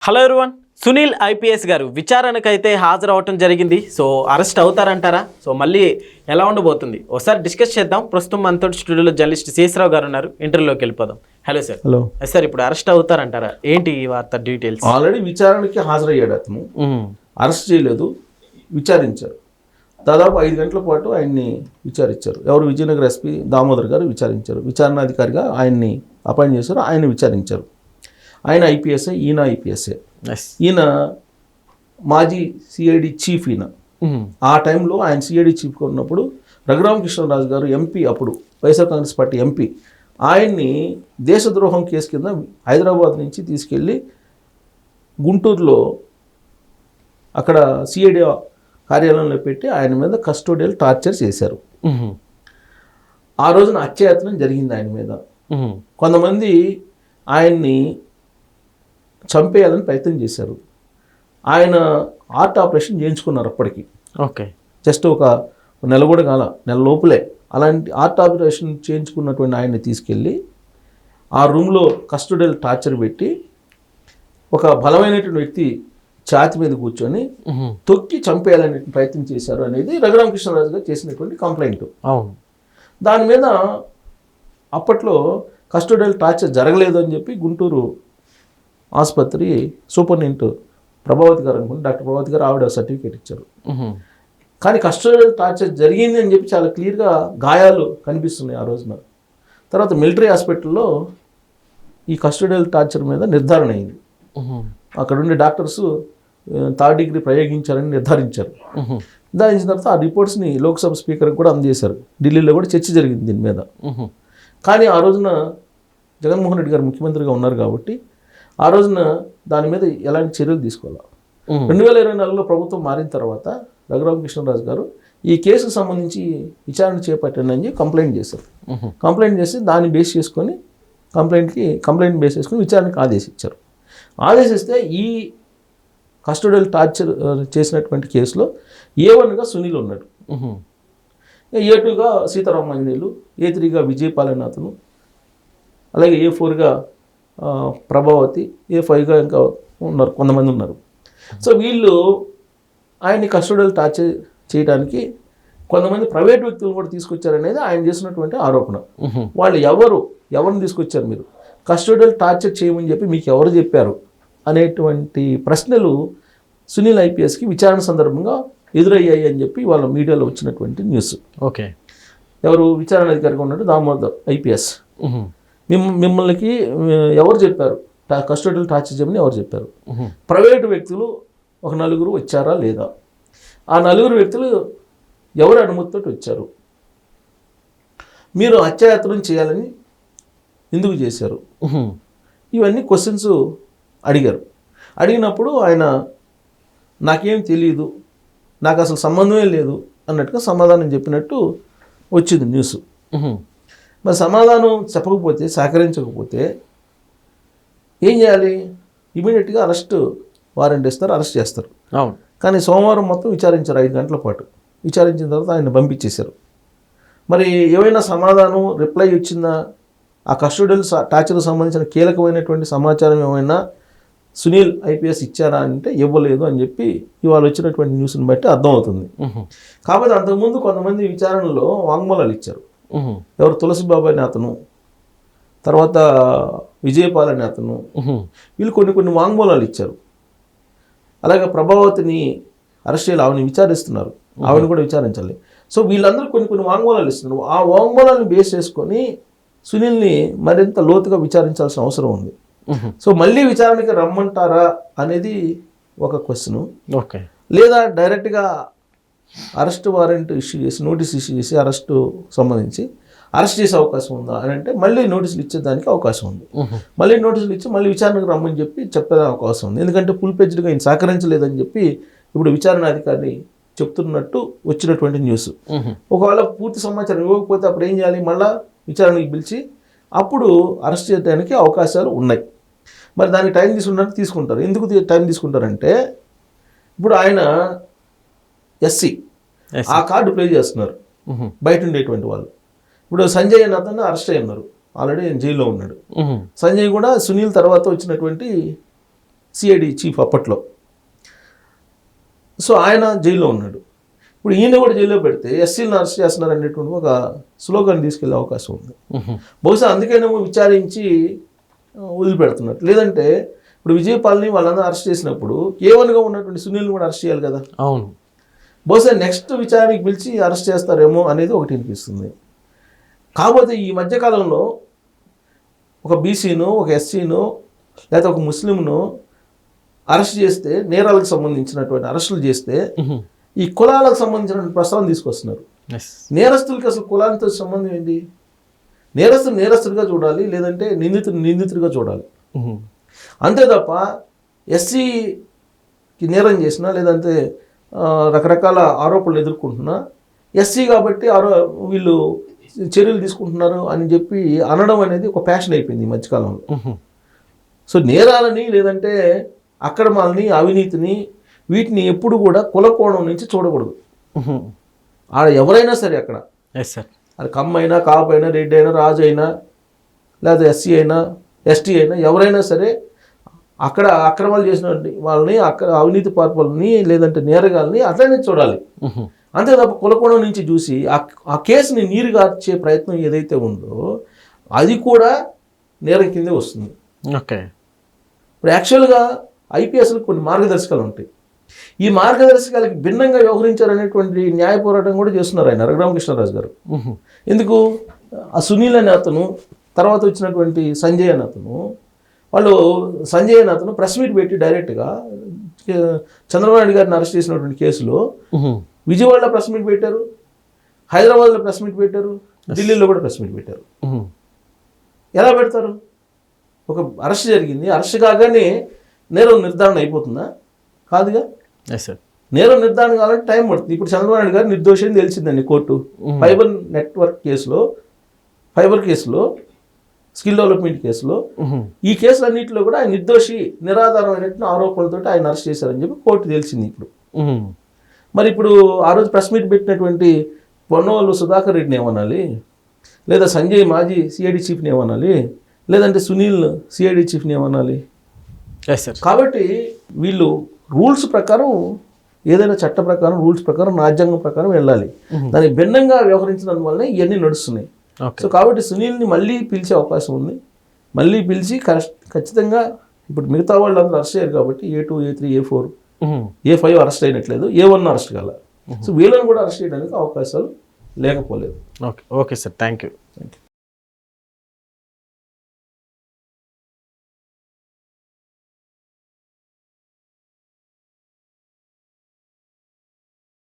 Hello everyone, Sunil IPS గారు విచారణకైతే హాజరవటం జరిగింది. So arrest అవుతారంటారా? So మళ్ళీ ఎలా ఉండబోతుంది ఒకసారి డిస్కస్ చేద్దాం. ప్రస్తుతం మనతో స్టూడియోలో జర్నలిస్ట్ శేషరావు గారు ఉన్నారు. ఇంటర్వ్యూలోకి వెళ్ళిపోదాం. Hello sir. హలో సార్, ఇప్పుడు అరెస్ట్ అవుతారంటారా? ఏంటి ఈ వార్త డీటెయిల్స్? ఆల్రెడీ విచారణకి హాజరయ్యాడు అతను. అరెస్ట్ చేయలేదు, విచారించారు. దాదాపు 5 గంటల పాటు ఆయన్ని విచారించారు. ఎవరు? విజయనగర ఎస్పీ దామోదర్ గారు విచారించారు. విచారణాధికారిగా ఆయన్ని అపాయింట్ చేశారు. ఆయన విచారించారు. ఆయన ఐపీఎస్ఏ, ఈయన ఐపీఎస్ఏ. ఈయన మాజీ సిఐడి చీఫ్. ఈయన ఆ టైంలో ఆయన సిఐడి చీఫ్గా ఉన్నప్పుడు రఘురామకృష్ణరాజు గారు ఎంపీ, అప్పుడు వైఎస్ఆర్ కాంగ్రెస్ పార్టీ ఎంపీ, ఆయన్ని దేశద్రోహం కేసు కింద హైదరాబాద్ నుంచి తీసుకెళ్ళి గుంటూరులో అక్కడ సిఐడి కార్యాలయంలో పెట్టి ఆయన మీద కస్టోడియల్ టార్చర్ చేశారు. ఆ రోజున హత్యాయత్నం జరిగింది ఆయన మీద. కొంతమంది ఆయన్ని చంపేయాలని ప్రయత్నం చేశారు. ఆయన హార్ట్ ఆపరేషన్ చేయించుకున్నారు అప్పటికి. ఓకే, జస్ట్ ఒక నెల కూడా కాల, నెల లోపలే అలాంటి హార్ట్ ఆపరేషన్ చేయించుకున్నటువంటి ఆయన్ని తీసుకెళ్ళి ఆ రూమ్లో కస్టోడియల్ టార్చర్ పెట్టి ఒక బలమైనటువంటి వ్యక్తి ఛాతి మీద కూర్చొని తొక్కి చంపేయాలనే ప్రయత్నం చేశారు అనేది రఘురామకృష్ణరాజు గారు చేసినటువంటి కంప్లైంట్. అవును. దాని మీద అప్పట్లో కస్టోడియల్ టార్చర్ జరగలేదు అని చెప్పి గుంటూరు ఆసుపత్రి సూపరింటెండెంట్ ప్రభావతి గారు అనుకుంటే, డాక్టర్ ప్రభావతి గారు, ఆవిడ సర్టిఫికేట్ ఇచ్చారు. కానీ కస్టోడియల్ టార్చర్ జరిగింది అని చెప్పి చాలా క్లియర్గా గాయాలు కనిపిస్తున్నాయి ఆ రోజున. తర్వాత మిలిటరీ హాస్పిటల్లో ఈ కస్టోడియల్ టార్చర్ మీద నిర్ధారణ అయింది. అక్కడ ఉండే డాక్టర్స్ 3rd డిగ్రీ ప్రయోగించారని నిర్ధారించారు. నిర్ధారించిన తర్వాత ఆ రిపోర్ట్స్ని లోక్సభ స్పీకర్కి కూడా అందజేశారు. ఢిల్లీలో కూడా చర్చ జరిగింది దీని మీద. కానీ ఆ రోజున జగన్మోహన్ రెడ్డి గారు ముఖ్యమంత్రిగా ఉన్నారు కాబట్టి ఆ రోజున దాని మీద ఎలాంటి చర్యలు తీసుకోవాలి. 2024లో ప్రభుత్వం మారిన తర్వాత రఘురామకృష్ణరాజు గారు ఈ కేసుకు సంబంధించి విచారణ చేపట్టండి అని కంప్లైంట్ చేశారు. కంప్లైంట్ చేసి దాన్ని బేస్ చేసుకొని కంప్లైంట్ బేస్ చేసుకొని విచారణకు ఆదేశించారు. ఆదేశిస్తే ఈ కస్టోడియల్ టార్చర్ చేసినటువంటి కేసులో A1గా సునీల్ ఉన్నాడు, A2గా సీతారామాంజనేయులు, A3గా విజయపాలన్ అతను, అలాగే A4గా ప్రభావతి, A5గా ఇంకా ఉన్నారు, కొంతమంది ఉన్నారు. సో వీళ్ళు ఆయన్ని కస్టోడియల్ టార్చర్ చేయడానికి కొంతమంది ప్రైవేట్ వ్యక్తులు కూడా తీసుకొచ్చారనేది ఆయన చేసినటువంటి ఆరోపణ. వాళ్ళు ఎవరిని తీసుకొచ్చారు, మీరు కస్టోడియల్ టార్చర్ చేయమని చెప్పి మీకు ఎవరు చెప్పారు అనేటువంటి ప్రశ్నలు సునీల్ ఐపీఎస్కి విచారణ సందర్భంగా ఎదురయ్యాయి అని చెప్పి వాళ్ళ మీడియాలో వచ్చినటువంటి న్యూస్. ఓకే. ఎవరు? విచారణ అధికారిగా ఉన్నట్టు దామోదర్ ఐపీఎస్. మిమ్మల్ని ఎవరు చెప్పారు కస్టోడియల్ టార్చర్ చేయమని ఎవరు చెప్పారు? ప్రైవేటు వ్యక్తులు ఒక 4 వచ్చారా లేదా? ఆ 4 వ్యక్తులు ఎవరు అనుమతితో వచ్చారు? మీరు హత్యాయత్నం చేయాలని ఎందుకు చేశారు? ఇవన్నీ క్వశ్చన్స్ అడిగారు. అడిగినప్పుడు ఆయన నాకేం తెలియదు, నాకు అసలు సంబంధమే లేదు అన్నట్టుగా సమాధానం చెప్పినట్టు వచ్చింది న్యూస్. మరి సమాధానం చెప్పకపోతే, సహకరించకపోతే ఏం చేయాలి? ఇమీడియట్గా అరెస్ట్ వారెంట్ ఇస్తారు, అరెస్ట్ చేస్తారు. అవును. కానీ సోమవారం మొత్తం విచారించారు, 5 గంటల పాటు విచారించిన తర్వాత ఆయన పంపించేశారు. మరి ఏమైనా సమాధానం, రిప్లై వచ్చిందా? ఆ కస్టోడియల్ టార్చర్కి సంబంధించిన కీలకమైనటువంటి సమాచారం ఏమైనా సునీల్ ఐపీఎస్ ఇచ్చారా అంటే ఇవ్వలేదు అని చెప్పి ఇవాళ వచ్చినటువంటి న్యూస్ని బట్టి అర్థమవుతుంది. కాబట్టి అంతకుముందు కొంతమంది విచారణలో వాంగ్మూలాలు ఇచ్చారు. ఎవరు? తులసిబాబు అనే అతను, తర్వాత విజయపాల్ అనే అతను, వీళ్ళు కొన్ని వాంగ్మూలాలు ఇచ్చారు. అలాగే ప్రభావతిని అరెస్ట్ చేయాలి, ఆవిడని విచారిస్తున్నారు, ఆవిడని కూడా విచారించాలి. సో వీళ్ళందరూ కొన్ని వాంగ్మూలాలు ఇస్తున్నారు. ఆ వాంగ్మూలాలను బేస్ చేసుకొని సునీల్ని మరింత లోతుగా విచారించాల్సిన అవసరం ఉంది. సో మళ్ళీ విచారణకి రమ్మంటారా అనేది ఒక క్వశ్చన్. ఓకే. లేదా డైరెక్ట్గా అరెస్ట్ వారెంట్ ఇష్యూ చేసి, నోటీస్ ఇష్యూ చేసి అరెస్టు సంబంధించి అరెస్ట్ చేసే అవకాశం ఉందా అని అంటే మళ్ళీ నోటీసులు ఇచ్చేదానికి అవకాశం ఉంది. మళ్ళీ నోటీసులు ఇచ్చి మళ్ళీ విచారణకు రమ్మని చెప్పి చెప్పేదానికి అవకాశం ఉంది. ఎందుకంటే ఫుల్ పేజ్డ్గా ఆయన సహకరించలేదని చెప్పి ఇప్పుడు విచారణ అధికారి చెప్తున్నట్టు వచ్చినటువంటి న్యూస్. ఒకవేళ పూర్తి సమాచారం ఇవ్వకపోతే అప్పుడు ఏం చేయాలి? మళ్ళీ విచారణకి పిలిచి అప్పుడు అరెస్ట్ చేయడానికి అవకాశాలు ఉన్నాయి. మరి దానికి టైం తీసుకుంటారు. ఎందుకు టైం తీసుకుంటారంటే ఇప్పుడు ఆయన ఎస్సీ, ఆ కార్డు ప్లే చేస్తున్నారు బయట ఉండేటువంటి వాళ్ళు. ఇప్పుడు సంజయ్ అన్న అతను అరెస్ట్ అయ్యి ఉన్నారు, ఆల్రెడీ జైల్లో ఉన్నాడు. సంజయ్ కూడా సునీల్ తర్వాత వచ్చినటువంటి సిఐడి చీఫ్ అప్పట్లో. సో ఆయన జైల్లో ఉన్నాడు. ఇప్పుడు ఈయన కూడా జైల్లో పెడితే ఎస్సీలను అరెస్ట్ చేస్తున్నారు అనేటువంటి ఒక స్లోగన్ తీసుకెళ్లే అవకాశం ఉంది. బహుశా అందుకేనేమో విచారించి వదిలిపెడుతున్నారు. లేదంటే ఇప్పుడు విజయపాల్ని వాళ్ళందరూ అరెస్ట్ చేసినప్పుడు A1గా ఉన్నటువంటి సునీల్ని కూడా అరెస్ట్ చేయాలి కదా. అవును. బహుశా నెక్స్ట్ విచారణకి పిలిచి అరెస్ట్ చేస్తారేమో అనేది ఒకటి అనిపిస్తుంది. కాకపోతే ఈ మధ్యకాలంలో ఒక బీసీను, ఒక ఎస్సీను, లేకపోతే ఒక ముస్లింను అరెస్ట్ చేస్తే, నేరాలకు సంబంధించినటువంటి అరెస్టులు చేస్తే ఈ కులాలకు సంబంధించిన ప్రస్తావన తీసుకొస్తున్నారు. నేరస్తులకి అసలు కులాలతో సంబంధం ఏంటి? నేరస్తులు నేరస్తుడిగా చూడాలి, లేదంటే నిందితుడిగా చూడాలి. అంతే తప్ప ఎస్సీకి నేరం చేసినా, లేదంటే రకరకాల ఆరోపణలు ఎదుర్కొంటున్నా ఎస్సీ కాబట్టి వీళ్ళు చర్యలు తీసుకుంటున్నారు అని చెప్పి అనడం అనేది ఒక ప్యాషన్ అయిపోయింది ఈ మధ్యకాలంలో. సో నేరాలని, లేదంటే అక్రమాలని, అవినీతిని, వీటిని ఎప్పుడు కూడా కుల కోణం నుంచి చూడకూడదు. ఆడ ఎవరైనా సరే, అక్కడ అది కమ్మ అయినా, కాపు అయినా, రెడ్డి అయినా, రాజు అయినా, లేదా ఎస్సీ అయినా, ఎస్టీ అయినా, ఎవరైనా సరే అక్కడ అక్రమాలు చేసిన వాళ్ళని, అవినీతి పార్పల్ని, లేదంటే నేరగాల్ని అట్లనే చూడాలి. అంతే తప్ప కులకోణం నుంచి చూసి ఆ కేసుని నీరుగార్చే ప్రయత్నం ఏదైతే ఉందో అది కూడా నేరం కిందే వస్తుంది. ఓకే. ఇప్పుడు యాక్చువల్గా ఐపీఎస్లకు కొన్ని మార్గదర్శకాలు ఉంటాయి. ఈ మార్గదర్శకాలకి భిన్నంగా వ్యవహరించారనేటువంటి న్యాయ పోరాటం కూడా చేస్తున్నారు ఆయన రఘురామకృష్ణరాజు గారు. ఎందుకు? ఆ సునీల్ అనే అతను, తర్వాత వచ్చినటువంటి సంజయ్ అనే అతను, సంజయ్ అనే అతను ప్రెస్ మీట్ పెట్టి డైరెక్ట్గా చంద్రబాబు నాయుడు గారిని అరెస్ట్ చేసినటువంటి కేసులో విజయవాడలో ప్రెస్ మీట్ పెట్టారు, హైదరాబాద్లో ప్రెస్ మీట్ పెట్టారు, ఢిల్లీలో కూడా ప్రెస్ మీట్ పెట్టారు. ఎలా పెడతారు? ఒక అరెస్ట్ జరిగింది, అరెస్ట్ కాగానే నేరం నిర్ధారణ అయిపోతుందా? కాదుగా. నేరం నిర్ధారణ కావాలంటే టైం పడుతుంది. ఇప్పుడు చంద్రబాబు నాయుడు గారు నిర్దోషి అని తెలిసిందండి కోర్టు. ఫైబర్ కేసులో, స్కిల్ డెవలప్మెంట్ కేసులో, ఈ కేసులన్నింటిలో కూడా ఆయన నిర్దోషి, నిరాధారమైనటువంటి ఆరోపణలతో ఆయన అరెస్ట్ చేశారని చెప్పి కోర్టు తెలిసింది ఇప్పుడు. మరి ఇప్పుడు ఆ రోజు ప్రెస్ మీట్ పెట్టినటువంటి పొన్నవాళ్ళు సుధాకర్ రెడ్డిని ఏమనాలి, లేదా సంజయ్ మాజీ సిఐడి చీఫ్ని ఏమనాలి, లేదంటే సునీల్ సిఐడి చీఫ్ని ఏమనాలి? కాబట్టి వీళ్ళు రూల్స్ ప్రకారం, ఏదైనా చట్ట ప్రకారం, రూల్స్ ప్రకారం, రాజ్యాంగం ప్రకారం వెళ్ళాలి. దానికి భిన్నంగా వ్యవహరించడం వల్లనే ఇవన్నీ నడుస్తున్నాయి. సో కాబట్టి సునీల్ని మళ్ళీ పిలిచే అవకాశం ఉంది. మళ్ళీ పిలిచి ఖచ్చితంగా ఇప్పుడు మిగతా వాళ్ళు అందరూ అరెస్ట్ అయ్యారు కాబట్టి A2, A3, A4, A5 arrest అయినట్లేదు, A1 అరెస్ట్ కాల. సో వీళ్ళని కూడా అరెస్ట్ చేయడానికి అవకాశాలు లేకపోలేదు. Okay sir, thank you.